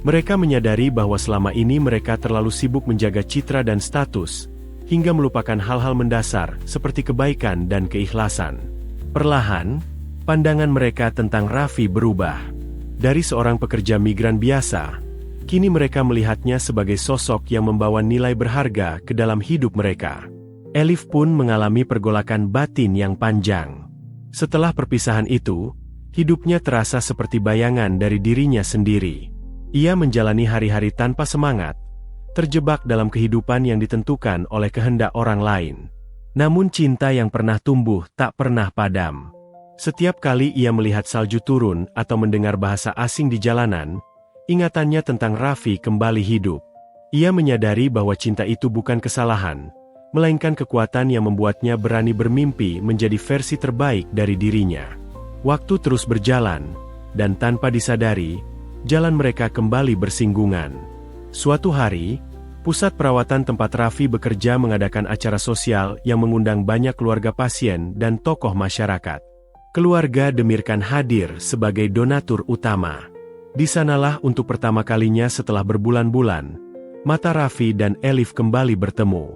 Mereka menyadari bahwa selama ini mereka terlalu sibuk menjaga citra dan status, hingga melupakan hal-hal mendasar seperti kebaikan dan keikhlasan. Perlahan, pandangan mereka tentang Raffi berubah. Dari seorang pekerja migran biasa, kini mereka melihatnya sebagai sosok yang membawa nilai berharga ke dalam hidup mereka. Elif pun mengalami pergolakan batin yang panjang. Setelah perpisahan itu, hidupnya terasa seperti bayangan dari dirinya sendiri. Ia menjalani hari-hari tanpa semangat, terjebak dalam kehidupan yang ditentukan oleh kehendak orang lain. Namun cinta yang pernah tumbuh tak pernah padam. Setiap kali ia melihat salju turun atau mendengar bahasa asing di jalanan, ingatannya tentang Raffi kembali hidup. Ia menyadari bahwa cinta itu bukan kesalahan, melainkan kekuatan yang membuatnya berani bermimpi menjadi versi terbaik dari dirinya. Waktu terus berjalan, dan tanpa disadari, jalan mereka kembali bersinggungan. Suatu hari, pusat perawatan tempat Raffi bekerja mengadakan acara sosial yang mengundang banyak keluarga pasien dan tokoh masyarakat. Keluarga Demirkan hadir sebagai donatur utama. Di sanalah untuk pertama kalinya setelah berbulan-bulan, mata Raffi dan Elif kembali bertemu.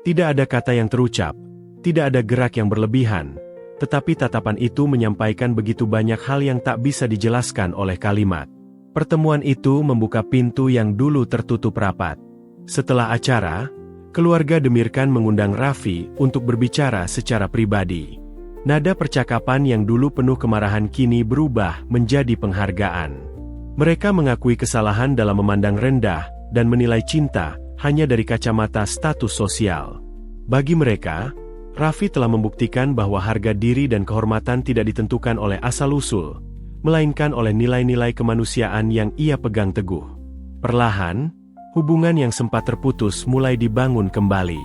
Tidak ada kata yang terucap, tidak ada gerak yang berlebihan, Tetapi tatapan itu menyampaikan begitu banyak hal yang tak bisa dijelaskan oleh kalimat. Pertemuan itu membuka pintu yang dulu tertutup rapat. Setelah acara, keluarga Demirkan mengundang Raffi untuk berbicara secara pribadi. Nada percakapan yang dulu penuh kemarahan kini berubah menjadi penghargaan. Mereka mengakui kesalahan dalam memandang rendah dan menilai cinta hanya dari kacamata status sosial. Bagi mereka, Raffi telah membuktikan bahwa harga diri dan kehormatan tidak ditentukan oleh asal-usul, melainkan oleh nilai-nilai kemanusiaan yang ia pegang teguh. Perlahan, hubungan yang sempat terputus mulai dibangun kembali.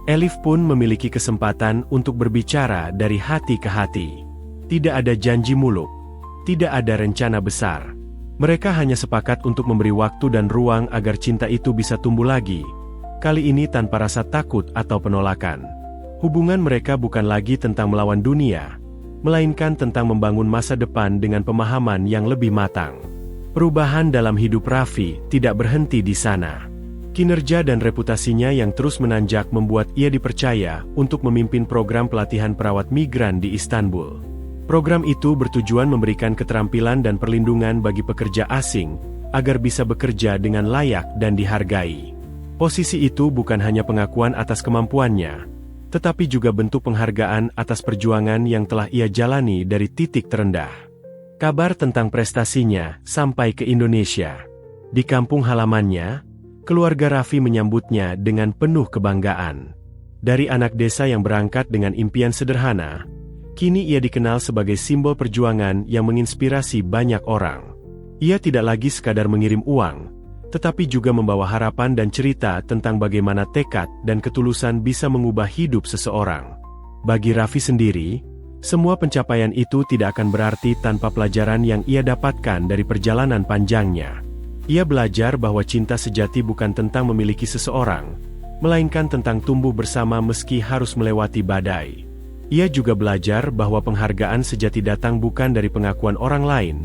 Elif pun memiliki kesempatan untuk berbicara dari hati ke hati. Tidak ada janji muluk, tidak ada rencana besar. Mereka hanya sepakat untuk memberi waktu dan ruang agar cinta itu bisa tumbuh lagi, kali ini tanpa rasa takut atau penolakan. Hubungan mereka bukan lagi tentang melawan dunia, melainkan tentang membangun masa depan dengan pemahaman yang lebih matang. Perubahan dalam hidup Raffi tidak berhenti di sana. Kinerja dan reputasinya yang terus menanjak membuat ia dipercaya untuk memimpin program pelatihan perawat migran di Istanbul. Program itu bertujuan memberikan keterampilan dan perlindungan bagi pekerja asing, agar bisa bekerja dengan layak dan dihargai. Posisi itu bukan hanya pengakuan atas kemampuannya, tetapi juga bentuk penghargaan atas perjuangan yang telah ia jalani dari titik terendah. Kabar tentang prestasinya sampai ke Indonesia. Di kampung halamannya, keluarga Raffi menyambutnya dengan penuh kebanggaan. Dari anak desa yang berangkat dengan impian sederhana, kini ia dikenal sebagai simbol perjuangan yang menginspirasi banyak orang. Ia tidak lagi sekadar mengirim uang, tetapi juga membawa harapan dan cerita tentang bagaimana tekad dan ketulusan bisa mengubah hidup seseorang. Bagi Raffi sendiri, semua pencapaian itu tidak akan berarti tanpa pelajaran yang ia dapatkan dari perjalanan panjangnya. Ia belajar bahwa cinta sejati bukan tentang memiliki seseorang, melainkan tentang tumbuh bersama meski harus melewati badai. Ia juga belajar bahwa penghargaan sejati datang bukan dari pengakuan orang lain,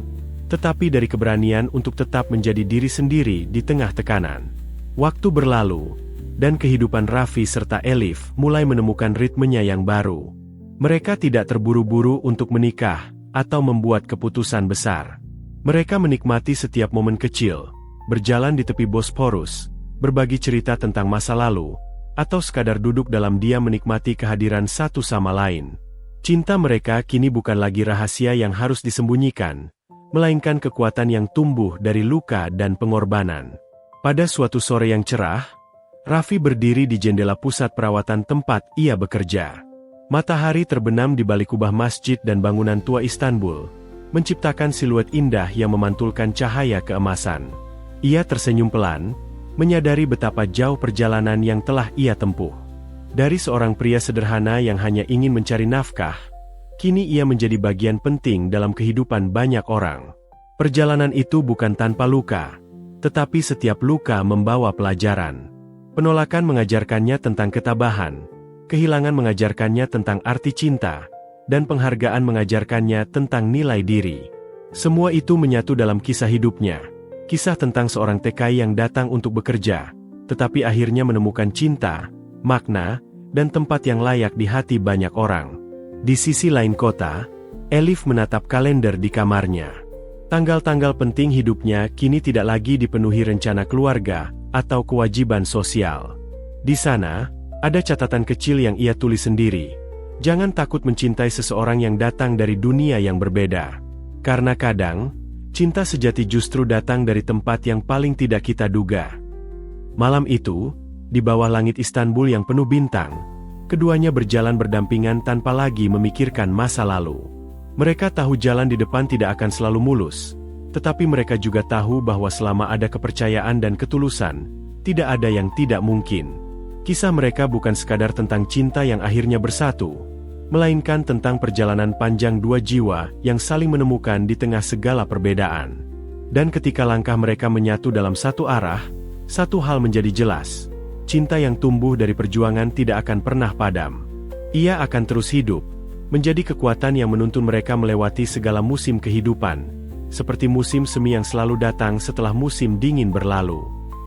tetapi dari keberanian untuk tetap menjadi diri sendiri di tengah tekanan. Waktu berlalu, dan kehidupan Raffi serta Elif mulai menemukan ritmenya yang baru. Mereka tidak terburu-buru untuk menikah atau membuat keputusan besar. Mereka menikmati setiap momen kecil, berjalan di tepi Bosporus, berbagi cerita tentang masa lalu, atau sekadar duduk dalam diam menikmati kehadiran satu sama lain. Cinta mereka kini bukan lagi rahasia yang harus disembunyikan, melainkan kekuatan yang tumbuh dari luka dan pengorbanan. Pada suatu sore yang cerah, Raffi berdiri di jendela pusat perawatan tempat ia bekerja. Matahari terbenam di balik kubah masjid dan bangunan tua Istanbul, menciptakan siluet indah yang memantulkan cahaya keemasan. Ia tersenyum pelan, menyadari betapa jauh perjalanan yang telah ia tempuh. Dari seorang pria sederhana yang hanya ingin mencari nafkah, kini ia menjadi bagian penting dalam kehidupan banyak orang. Perjalanan itu bukan tanpa luka, tetapi setiap luka membawa pelajaran. Penolakan mengajarkannya tentang ketabahan, kehilangan mengajarkannya tentang arti cinta, dan penghargaan mengajarkannya tentang nilai diri. Semua itu menyatu dalam kisah hidupnya. Kisah tentang seorang TKI yang datang untuk bekerja, tetapi akhirnya menemukan cinta, makna, dan tempat yang layak di hati banyak orang. Di sisi lain kota, Elif menatap kalender di kamarnya. Tanggal-tanggal penting hidupnya kini tidak lagi dipenuhi rencana keluarga atau kewajiban sosial. Di sana, ada catatan kecil yang ia tulis sendiri. Jangan takut mencintai seseorang yang datang dari dunia yang berbeda. Karena kadang, cinta sejati justru datang dari tempat yang paling tidak kita duga. Malam itu, di bawah langit Istanbul yang penuh bintang, keduanya berjalan berdampingan tanpa lagi memikirkan masa lalu. Mereka tahu jalan di depan tidak akan selalu mulus, tetapi mereka juga tahu bahwa selama ada kepercayaan dan ketulusan, tidak ada yang tidak mungkin. Kisah mereka bukan sekadar tentang cinta yang akhirnya bersatu, melainkan tentang perjalanan panjang dua jiwa yang saling menemukan di tengah segala perbedaan. Dan ketika langkah mereka menyatu dalam satu arah, satu hal menjadi jelas. Cinta yang tumbuh dari perjuangan tidak akan pernah padam. Ia akan terus hidup, menjadi kekuatan yang menuntun mereka melewati segala musim kehidupan, seperti musim semi yang selalu datang setelah musim dingin berlalu.